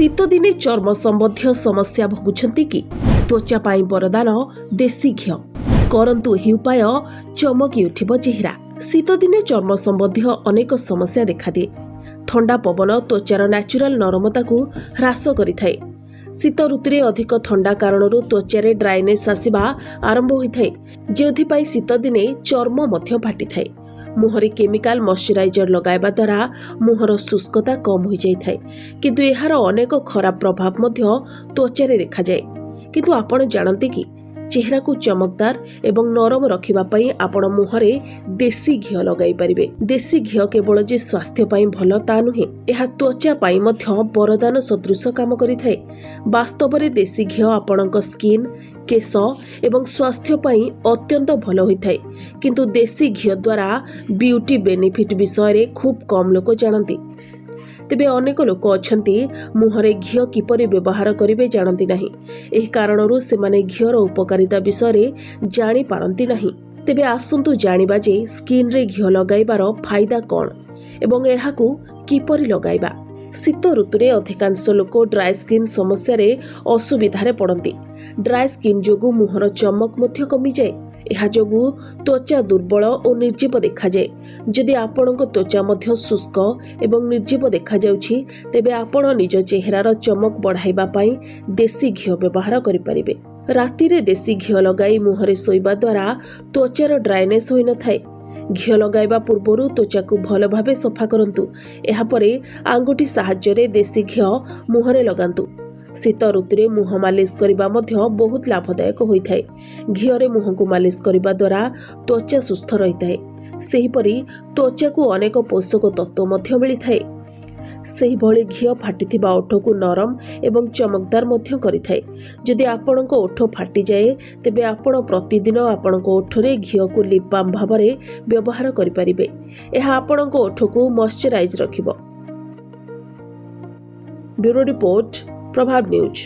शीत दिने चर्म संबंधी समस्या भोगुछंती कि त्वचा पाई वरदान देसी घी करंतु ही उपाय चमकी उठिब चेहरा। शीत दिने चर्म संबंधी अनेक समस्या देखा दिए। ठंडा पवन त्वचार न्याचुराल नरमता को ह्रास करिथाए। शीत ऋतुरे अधिक ठंडा कारणरू त्वचारे ड्राइनेस आसिबा आरंभ होइथाए, जेउथिपाई शीत दिने चर्म मध्य फाटिथाए। मुहरे केमिकाल मॉइस्चराइजर लगाइबा द्वारा मुहर शुष्कता कम हो जाए, किंतु एहार अनेक खराब प्रभाव मध्य त्वचारे देखा जाए। किंतु आपण जानते कि चेहरा को चमकदार एवं नरम रखिबा पई आपण मुहरे देसी घी लगाई परिबे। देसी घी केवल जे स्वास्थ्य पई भल ता नुहे, एहा त्वचा पई मध्य वरदान सदृश काम करिथाए। वास्तव में देसी घी आपणक स्किन, केश एवं स्वास्थ्य पई अत्यंत भल होइथाए, किंतु देसी घी द्वारा ब्यूटी बेनिफिट विषय खूब कम लोक जानती। तेबे अनेक लोक अछंती मुहरे घी किपरि व्यवहार करिवे जानती नाही। एही कारणरू सेमाने घीर उपकारिता विषय जानि पारंती नाही। तेबे आसंतु जानिबा जे स्किन रे घी लगाइबार फायदा कोन एवं एहाकू किपरि लगाइबा। शीत ऋतुरे अधिकांश लोक ड्राई स्किन समस्या रे असुविधारे पड़ती। ड्राई स्किन जोगु मुहर चमक मध्य कमी जाए। एहा जोगु त्वचा दुर्बल और निर्जीव देखा जाए। जदि आपणक त्वचा मध्य शुष्क एवं निर्जीव देखा जाउछि, तेबे आपण निज चेहरार चमक बढ़ाइबा पई देसी घी व्यवहार करि परिबे। राति रे देसी घी लगाई मुहरे सोइबा द्वारा त्वचार ड्राइनेस होई न थाए। घी लगाइबा पूर्वरु त्वचा को भल भाबे सफा करंतु। एहा परे आंगुठी साहाय्य रे देसी घी मुहरे लगांतु। शीत ऋतुरे मुह मालिश करबा मध्य बहुत लाभदायक होइथाए। घीरे मुह को मालिश करबा द्वारा त्वचा सुस्थ रहिथाए। सेहिपरि त्वचा को अनेक पोषक तत्व मध्य मिलिथाए। सेहिभଳି घी फाटिथिबा ओठ को नरम एवं चमकदार मध्य करिथाए। जदि आपणक ओठ फाटी जाए, तेबे आपण प्रतिदिन आपणक ओठरे घी को लिप बाम भाबरे व्यवहार करि परिबे। एहा आपणक ओठ को मॉइस्चराइज रखिबो। ब्यूरो रिपोर्ट, प्रभाव न्यूज।